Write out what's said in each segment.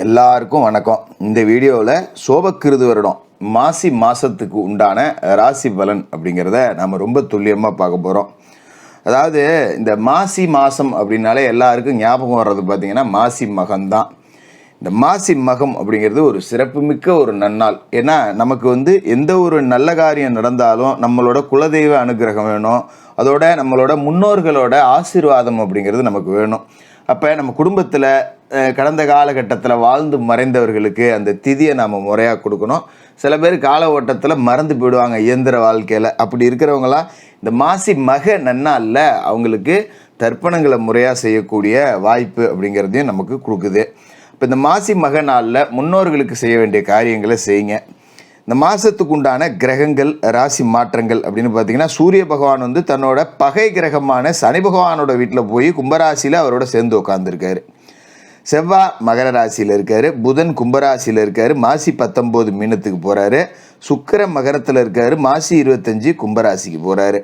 எல்லாருக்கும் வணக்கம். இந்த வீடியோவில் சோபக்கிருது வருடம் மாசி மாதத்துக்கு உண்டான ராசி பலன் அப்படிங்கிறத நம்ம ரொம்ப துல்லியமாக பார்க்க போகிறோம். அதாவது இந்த மாசி மாதம் அப்படின்னாலே எல்லாருக்கும் ஞாபகம் வர்றது பார்த்திங்கன்னா மாசி மகம்தான். இந்த மாசி மகம் அப்படிங்கிறது ஒரு சிறப்புமிக்க ஒரு நன்னாள். ஏன்னா நமக்கு எந்த ஒரு நல்ல காரியம் நடந்தாலும் நம்மளோட குலதெய்வ அனுகிரகம் வேணும், அதோட நம்மளோட முன்னோர்களோட ஆசீர்வாதம் அப்படிங்கிறது நமக்கு வேணும். அப்போ நம்ம குடும்பத்தில் கடந்த காலகட்டத்தில் வாழ்ந்து மறைந்தவர்களுக்கு அந்த திதியை நாம் முறையாக கொடுக்கணும். சில பேர் கால ஓட்டத்தில் மறந்து போயிடுவாங்க இயந்திர வாழ்க்கையில். அப்படி இருக்கிறவங்களாம் இந்த மாசி மக நன்னாளில் அவங்களுக்கு தர்ப்பணங்களை முறையாக செய்யக்கூடிய வாய்ப்பு அப்படிங்கிறதையும் நமக்கு கொடுக்குது. இப்போ இந்த மாசி மக நாளில் முன்னோர்களுக்கு செய்ய வேண்டிய காரியங்களை செய்யுங்க. இந்த மாதத்துக்கு உண்டான கிரகங்கள் ராசி மாற்றங்கள் அப்படின்னு பார்த்தீங்கன்னா, சூரிய பகவான் தன்னோட பகை கிரகமான சனி பகவானோட வீட்டில் போய் கும்பராசியில் அவரோட சேர்ந்து உட்காந்துருக்காரு. செவ்வாய் மகர ராசியில் இருக்கார், புதன் கும்பராசியில் இருக்கார், மாசி 19 மீனத்துக்கு போகிறாரு, சுக்கிரன் மகரத்தில் இருக்கார், மாசி 25 கும்பராசிக்கு போகிறாரு.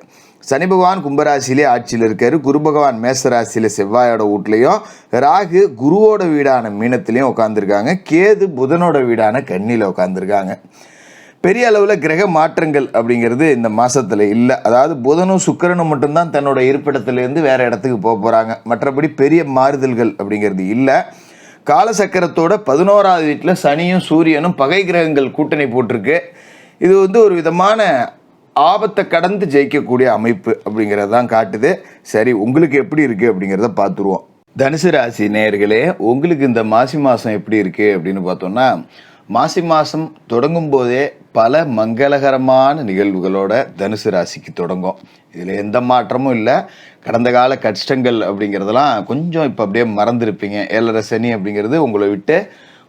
சனி பகவான் கும்பராசிலே ஆட்சியில் இருக்கார், குரு பகவான் மேசராசியில் செவ்வாயோட வீட்லேயும், ராகு குருவோட வீடான மீனத்துலேயும் உட்காந்துருக்காங்க, கேது புதனோட வீடான கன்னியில் உட்காந்துருக்காங்க. பெரிய அளவில் கிரக மாற்றங்கள் அப்படிங்கிறது இந்த மாதத்தில் இல்லை. அதாவது புதனும் சுக்கிரனும் மட்டும்தான் தன்னோட இருப்பிடத்துலேருந்து வேறு இடத்துக்கு போக போகிறாங்க. மற்றபடி பெரிய மாறுதல்கள் அப்படிங்கிறது இல்லை. காலசக்கரத்தோட 11வது வீட்டில் சனியும் சூரியனும் பகை கிரகங்கள் கூட்டணி போட்டிருக்கு. இது ஒரு விதமான ஆபத்தை கடந்து ஜெயிக்கக்கூடிய அமைப்பு அப்படிங்கிறது தான் காட்டுது. சரி, உங்களுக்கு எப்படி இருக்குது அப்படிங்கிறத பார்த்துருவோம். தனுசு ராசி நேயர்களே, உங்களுக்கு இந்த மாசி மாதம் எப்படி இருக்குது அப்படின்னு பார்த்தோம்னா, மாசி மாதம் தொடங்கும் போதே பல மங்களகரமான நிகழ்வுகளோட தனுசு ராசிக்கு தொடங்கும். இதில் எந்த மாற்றமும் இல்லை. கடந்த கால கஷ்டங்கள் அப்படிங்கிறதெல்லாம் கொஞ்சம் இப்போ அப்படியே மறந்துருப்பீங்க. 7.5 சனி அப்படிங்கிறது உங்களை விட்டு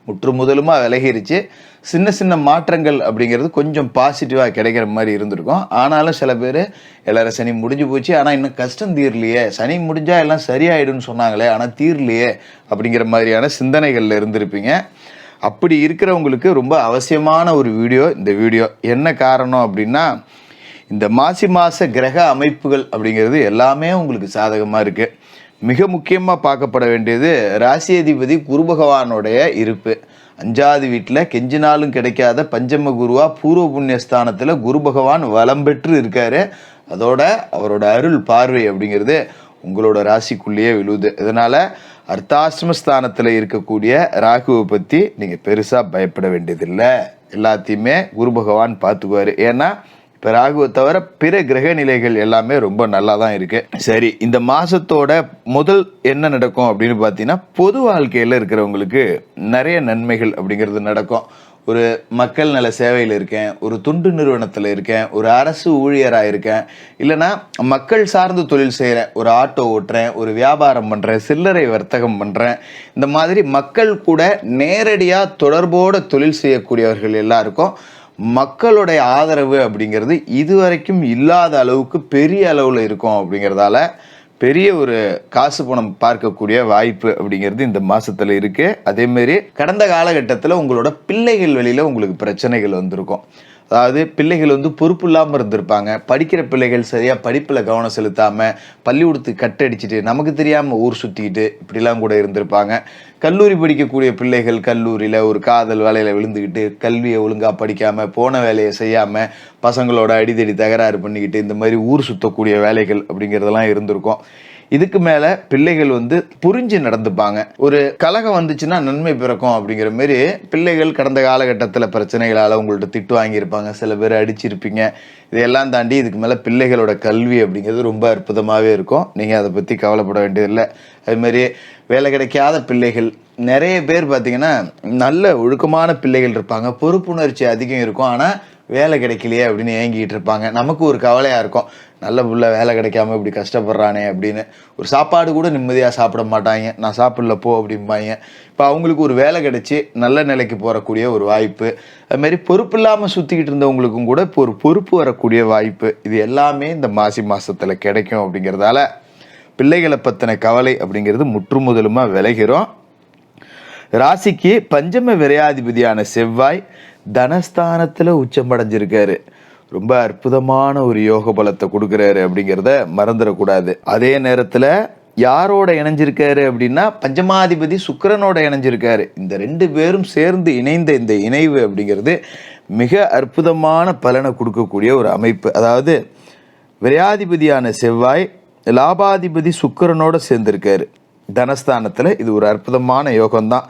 முற்று முதலுமாக விலகிருச்சு. சின்ன சின்ன மாற்றங்கள் அப்படிங்கிறது கொஞ்சம் பாசிட்டிவாக கிடைக்கிற மாதிரி இருந்திருக்கும். ஆனாலும் சில பேர் 7.5 சனி முடிஞ்சு போச்சு, ஆனால் இன்னும் கஷ்டம் தீரலையே, சனி முடிஞ்சால் எல்லாம் சரியாயிடும்னு சொன்னாங்களே, ஆனால் தீரலையே அப்படிங்கிற மாதிரியான சிந்தனைகளில் இருந்திருப்பீங்க. அப்படி இருக்கிறவங்களுக்கு ரொம்ப அவசியமான ஒரு வீடியோ இந்த வீடியோ. என்ன காரணம் அப்படின்னா, இந்த மாசி மாத கிரக அமைப்புகள் அப்படிங்கிறது எல்லாமே உங்களுக்கு சாதகமாக இருக்குது. மிக முக்கியமாக பார்க்கப்பட வேண்டியது ராசி அதிபதி குரு பகவானுடைய இருப்பு. 5வது வீட்டில் கெஞ்சினாலும் கிடைக்காத பஞ்சம குருவா பூர்வ புண்ணியஸ்தானத்தில் குரு பகவான் வலம் பெற்று இருக்காரு. அதோட அவரோட அருள் பார்வை அப்படிங்கிறது உங்களோட ராசிக்குள்ளேயே விழுது. இதனால் அர்த்தாசிரமஸ்தானத்தில் இருக்கக்கூடிய ராகுவை பற்றி நீங்கள் பெருசாக பயப்பட வேண்டியதில்லை. எல்லாத்தையுமே குரு பகவான் பார்த்துக்குவார். ஏன்னா இப்போ ராகுவை தவிர பிற கிரக நிலைகள் எல்லாமே ரொம்ப நல்லா தான் இருக்குது. சரி, இந்த மாதத்தோட முதல் என்ன நடக்கும் அப்படின்னு பார்த்தீங்கன்னா, பொது வாழ்க்கையில் இருக்கிறவங்களுக்கு நிறைய நன்மைகள் அப்படிங்கிறது நடக்கும். ஒரு மக்கள் நல சேவையில் இருக்கேன், ஒரு துண்டு நிறுவனத்தில் இருக்கேன், ஒரு அரசு ஊழியராக இருக்கேன், இல்லைனா மக்கள் சார்ந்து தொழில் செய்கிறேன், ஒரு ஆட்டோ ஓட்டுறேன், ஒரு வியாபாரம் பண்ணுறேன், சில்லறை வர்த்தகம் பண்ணுறேன். இந்த மாதிரி மக்கள் கூட நேரடியாக தொடர்போடு தொழில் செய்யக்கூடியவர்கள் எல்லாருக்கும் மக்களுடைய ஆதரவு அப்படிங்கிறது இதுவரைக்கும் இல்லாத அளவுக்கு பெரிய அளவில் இருக்கும். அப்படிங்கிறதால பெரிய ஒரு காசு பணம் பார்க்கக்கூடிய வாய்ப்பு அப்படிங்கிறது இந்த மாதத்தில் இருக்குது. அதேமாரி கடந்த காலகட்டத்தில் உங்களோட பிள்ளைகள் வழியில் உங்களுக்கு பிரச்சனைகள் வந்திருக்கும். அதாவது பிள்ளைகள் பொறுப்பு இல்லாமல் இருந்திருப்பாங்க. படிக்கிற பிள்ளைகள் சரியாக படிப்பில் கவனம் செலுத்தாமல் பள்ளிக்கூடத்து கட்டடிச்சிட்டு நமக்கு தெரியாமல் ஊர் சுற்றிக்கிட்டு இப்படிலாம் கூட இருந்திருப்பாங்க. கல்லூரி படிக்கக்கூடிய பிள்ளைகள் கல்லூரியில் ஒரு காதல் வேலையில் விழுந்துக்கிட்டு கல்வியை ஒழுங்காக படிக்காமல் போன வேலையை செய்யாமல் பசங்களோட அடிதடி தகராறு பண்ணிக்கிட்டு இந்த மாதிரி ஊர் சுற்றக்கூடிய வேலைகள் அப்படிங்கிறதெல்லாம் இருந்திருக்கும். இதுக்கு மேலே பிள்ளைகள் புரிஞ்சு நடந்துப்பாங்க. ஒரு கலகம் வந்துச்சுன்னா நன்மை பிறக்கும் அப்படிங்கிற மாரி பிள்ளைகள் கடந்த காலகட்டத்தில் பிரச்சனைகளால் உங்கள்கிட்ட திட்டு வாங்கியிருப்பாங்க, சில பேர் அடிச்சிருப்பீங்க. இதையெல்லாம் தாண்டி இதுக்கு மேலே பிள்ளைகளோட கல்வி அப்படிங்கிறது ரொம்ப அற்புதமாகவே இருக்கும். நீங்கள் அதை பற்றி கவலைப்பட வேண்டியதில்லை. அதுமாரி வேலை கிடைக்காத பிள்ளைகள் நிறைய பேர் பார்த்திங்கன்னா நல்ல ஒழுக்கமான பிள்ளைகள் இருப்பாங்க, பொறுப்புணர்ச்சி அதிகம் இருக்கும், ஆனால் வேலை கிடைக்கலையே அப்படின்னு ஏங்கிட்டு இருப்பாங்க. நமக்கு ஒரு கவலையாக இருக்கும், நல்ல புள்ள வேலை கிடைக்காம இப்படி கஷ்டப்படுறானே அப்படின்னு. ஒரு சாப்பாடு கூட நிம்மதியாக சாப்பிட மாட்டாங்க, நான் சாப்பிடல போ அப்படிம்பாங்க. இப்போ அவங்களுக்கு ஒரு வேலை கிடைச்சி நல்ல நிலைக்கு போகக்கூடிய ஒரு வாய்ப்பு. அதுமாரி பொறுப்பு இல்லாமல் சுற்றிக்கிட்டு இருந்தவங்களுக்கும் கூட இப்போ ஒரு பொறுப்பு வரக்கூடிய வாய்ப்பு. இது எல்லாமே இந்த மாசி மாதத்தில் கிடைக்கும். அப்படிங்கிறதால பிள்ளைகளை பற்றின கவலை அப்படிங்கிறது முற்று முதலுமாக விலகிறோம். ராசிக்கு பஞ்சம விரையாதிபதியான செவ்வாய் தனஸ்தானத்தில் உச்சமடைஞ்சிருக்காரு. ரொம்ப அற்புதமான ஒரு யோக பலத்தை கொடுக்குறாரு அப்படிங்கிறத மறந்துடக்கூடாது. அதே நேரத்தில் யாரோட இணைஞ்சிருக்காரு அப்படின்னா பஞ்சமாதிபதி சுக்கிரனோட இணைஞ்சிருக்காரு. இந்த 2 பேரும் சேர்ந்து இணைந்த இந்த இணைவு அப்படிங்கிறது மிக அற்புதமான பலனை கொடுக்கக்கூடிய ஒரு அமைப்பு. அதாவது விரையாதிபதியான செவ்வாய் லாபாதிபதி சுக்கிரனோட சேர்ந்திருக்காரு தனஸ்தானத்தில். இது ஒரு அற்புதமான யோகம்தான்.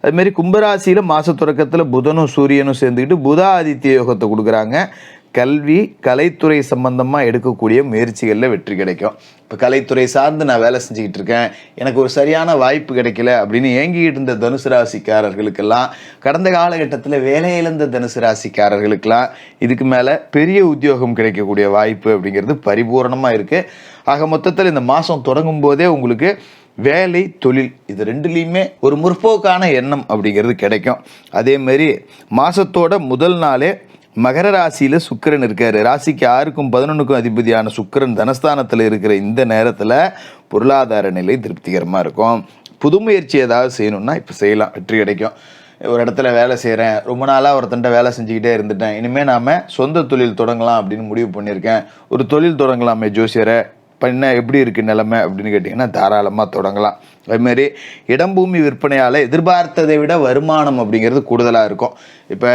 அதுமாரி கும்பராசியில் மாத தொடக்கத்தில் புதனும் சூரியனும் சேர்ந்துக்கிட்டு புத ஆதித்ய யோகத்தை கொடுக்குறாங்க. கல்வி கலைத்துறை சம்பந்தமாக எடுக்கக்கூடிய முயற்சிகளில் வெற்றி கிடைக்கும். இப்போ கலைத்துறை சார்ந்து நான் வேலை செஞ்சுக்கிட்டு இருக்கேன், எனக்கு ஒரு சரியான வாய்ப்பு கிடைக்கல அப்படின்னு ஏங்கிக்கிட்டு இருந்த தனுசு ராசிக்காரர்களுக்கெல்லாம், கடந்த காலகட்டத்தில் வேலை இழந்த தனுசு ராசிக்காரர்களுக்கெல்லாம் இதுக்கு மேலே பெரிய உத்தியோகம் கிடைக்கக்கூடிய வாய்ப்பு அப்படிங்கிறது பரிபூர்ணமாக இருக்குது. ஆக மொத்தத்தில் இந்த மாதம் தொடங்கும் போதே உங்களுக்கு வேலை தொழில் இது 2லையுமே ஒரு முற்போக்கான எண்ணம் அப்படிங்கிறது கிடைக்கும். அதேமாரி மாதத்தோட முதல் நாளே மகர ராசியில் சுக்கிரன் இருக்கார். ராசிக்கு 6க்கும் 11க்கும் அதிபதியான சுக்கிரன் தனஸ்தானத்தில் இருக்கிற இந்த நேரத்தில் பொருளாதார நிலை திருப்திகரமாக இருக்கும். புது முயற்சி ஏதாவது செய்யணும்னா இப்போ செய்யலாம், வெற்றி கிடைக்கும். ஒரு இடத்துல வேலை செய்கிறேன், ரொம்ப நாளாக ஒருத்தன்ட்ட வேலை செஞ்சுக்கிட்டே இருந்துட்டேன், இனிமேல் நாம் சொந்த தொழில் தொடங்கலாம் அப்படின்னு முடிவு பண்ணியிருக்கேன், ஒரு தொழில் தொடங்கலாமே ஜோசியரை பண்ண எப்படி இருக்குது நிலைமை அப்படின்னு கேட்டிங்கன்னா தாராளமாக தொடங்கலாம். அதுமாரி இடம் பூமி விற்பனையால் எதிர்பார்த்ததை விட வருமானம் அப்படிங்கிறது கூடுதலாக இருக்கும். இப்போ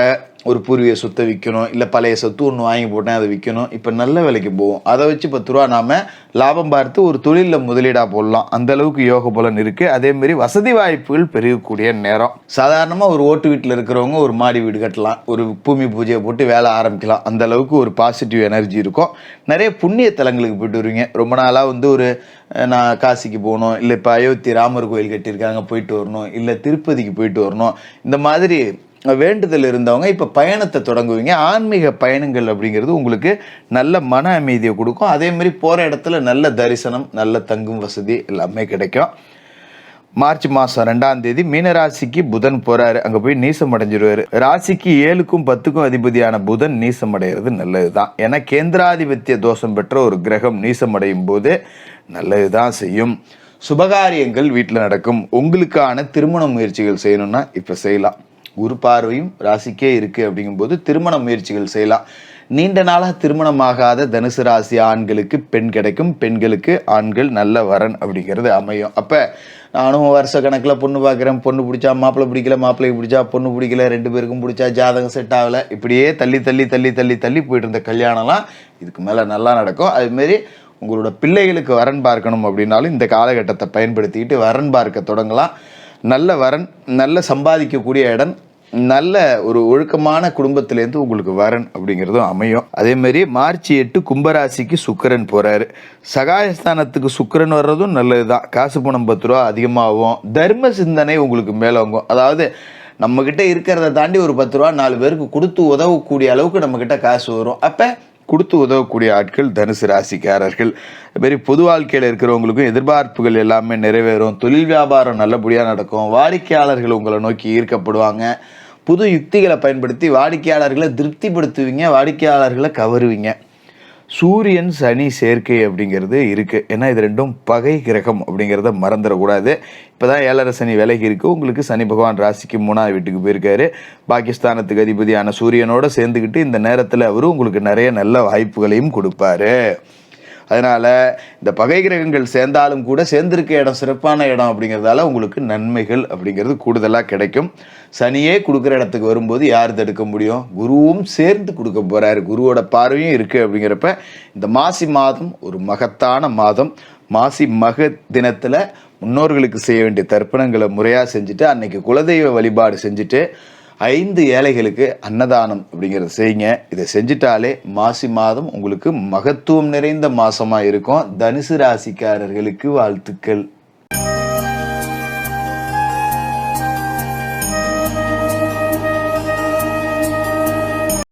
ஒரு பூர்வீக சொத்தை விற்கணும், இல்லை பழைய சொத்து ஒன்று வாங்கி போட்டேன் அதை விற்கணும், இப்போ நல்ல விலைக்கு போகும், அதை வச்சு 10 ரூபா நாம் லாபம் பார்த்து ஒரு தொழிலில் முதலீடாக போடலாம். அந்தளவுக்கு யோக பலன் இருக்குது. அதேமாரி வசதி வாய்ப்புகள் பெருகக்கூடிய நேரம். சாதாரணமாக ஒரு ஓட்டு வீட்டில் இருக்கிறவங்க ஒரு மாடி வீடு கட்டலாம், ஒரு பூமி பூஜையை போட்டு வேலை ஆரம்பிக்கலாம். அந்தளவுக்கு ஒரு பாசிட்டிவ் எனர்ஜி இருக்கும். நிறைய புண்ணிய தலங்களுக்கு போய்ட்டு வருவீங்க. ரொம்ப நாளாக ஒரு நான் காசிக்கு போகணும், இல்லை இப்போ அயோத்தி ராமர் கோயில் கட்டியிருக்காங்க போயிட்டு வரணும், இல்லை திருப்பதிக்கு போயிட்டு வரணும், இந்த மாதிரி வேண்டுதல் இருந்தவங்க இப்போ பயணத்தை தொடங்குவீங்க. ஆன்மீக பயணங்கள் அப்படிங்கிறது உங்களுக்கு நல்ல மன அமைதியை கொடுக்கும். அதேமாதிரி போகிற இடத்துல நல்ல தரிசனம், நல்ல தங்கும் வசதி எல்லாமே கிடைக்கும். மார்ச் மாதம் 2ஆம் தேதி மீனராசிக்கு புதன் போகிறாரு, அங்கே போய் நீசம் அடைஞ்சிருவார். ராசிக்கு 7க்கும் 10க்கும் அதிபதியான புதன் நீசம் அடைகிறது நல்லது தான். ஏன்னா கேந்திராதிபத்திய தோஷம் பெற்ற ஒரு கிரகம் நீசம் அடையும் போது நல்லது தான் செய்யும். சுபகாரியங்கள் வீட்டில் நடக்கும். உங்களுக்கான திருமண முயற்சிகள் செய்யணும்னா இப்போ செய்யலாம். குரு பார்வையும் ராசிக்கே இருக்குது அப்படிங்கும்போது திருமண முயற்சிகள் செய்யலாம். நீண்ட நாளாக திருமணமாகாத தனுசு ராசி ஆண்களுக்கு பெண் கிடைக்கும், பெண்களுக்கு ஆண்கள் நல்ல வரன் அப்படிங்கிறது அமையும். அப்போ நானும் வருஷ கணக்கில் பொண்ணு பார்க்குறேன், பொண்ணு பிடிச்சா மாப்பிள்ளை பிடிக்கல, மாப்பிள்ளைக்கு பிடிச்சா பொண்ணு பிடிக்கல, 2 பேருக்கும் பிடிச்சா ஜாதகம் செட் ஆகலை, இப்படியே தள்ளி தள்ளி தள்ளி தள்ளி தள்ளி போயிட்டு இருந்த கல்யாணம்லாம் இதுக்கு மேலே நல்லா நடக்கும். அதுமாரி உங்களோட பிள்ளைகளுக்கு வரன் பார்க்கணும் அப்படின்னாலும் இந்த காலகட்டத்தை பயன்படுத்திக்கிட்டு வரன் பார்க்க தொடங்கலாம். நல்ல வரன், நல்ல சம்பாதிக்கக்கூடிய இடம், நல்ல ஒரு ஒழுக்கமான குடும்பத்திலேருந்து உங்களுக்கு வரன் அப்படிங்கிறதும் அமையும். அதேமாரி மார்ச் 8 கும்பராசிக்கு சுக்கிரன் போகிறாரு. சகாயஸ்தானத்துக்கு சுக்கிரன் வர்றதும் நல்லது தான். காசு பணம் 10 ரூபா அதிகமாகும். தர்ம சிந்தனை உங்களுக்கு மேலோங்கும். அதாவது நம்மக்கிட்ட இருக்கிறத தாண்டி ஒரு 10 ரூபா 4 பேருக்கு கொடுத்து உதவக்கூடிய அளவுக்கு நம்மக்கிட்ட காசு வரும். அப்போ கொடுத்து உதவக்கூடிய ஆட்கள் தனுசு ராசிக்காரர்கள். அதுமாரி பொது வாழ்க்கையில் இருக்கிறவங்களுக்கும் எதிர்பார்ப்புகள் எல்லாமே நிறைவேறும். தொழில் வியாபாரம் நல்லபடியாக நடக்கும். வாடிக்கையாளர்கள் உங்களை நோக்கி ஈர்க்கப்படுவாங்க. புது யுக்திகளை பயன்படுத்தி வாடிக்கையாளர்களை திருப்திப்படுத்துவீங்க, வாடிக்கையாளர்களை கவருவீங்க. சூரியன் சனி சேர்க்கை அப்படிங்கிறது இருக்குது. ஏன்னா இது 2ம் பகை கிரகம் அப்படிங்கிறத மறந்துடக்கூடாது. இப்போ தான் 7.5 சனி விலகி இருக்குது. உங்களுக்கு சனி பகவான் ராசிக்கு 3ஆவது வீட்டுக்கு போயிருக்காரு. பாகிஸ்தானத்துக்கு அதிபதியான சூரியனோட சேர்ந்துக்கிட்டு இந்த நேரத்தில் அவரு உங்களுக்கு நிறைய நல்ல வாய்ப்புகளையும் கொடுப்பாரு. அதனால் இந்த பகை கிரகங்கள் சேர்ந்தாலும் கூட சேர்ந்திருக்க இடம் சிறப்பான இடம் அப்படிங்கிறதால உங்களுக்கு நன்மைகள் அப்படிங்கிறது கூடுதலாக கிடைக்கும். சனியே கொடுக்குற இடத்துக்கு வரும்போது யார் தடுக்க முடியும்? குருவும் சேர்ந்து கொடுக்க போகிறாரு. குருவோட பார்வையும் இருக்குது. அப்படிங்கிறப்ப இந்த மாசி மாதம் ஒரு மகத்தான மாதம். மாசி மக தினத்தில் முன்னோர்களுக்கு செய்ய வேண்டிய தர்ப்பணங்களை முறையாக செஞ்சுட்டு அன்னைக்கு குலதெய்வ வழிபாடு செஞ்சுட்டு 5 ஏழைகளுக்கு அன்னதானம் அப்படிங்கிறத செய்யுங்க. இதை செஞ்சிட்டாலே மாசி மாதம் உங்களுக்கு மகத்துவம் நிறைந்த மாசமாக இருக்கும். தனுசு ராசிக்காரர்களுக்கு வாழ்த்துக்கள்.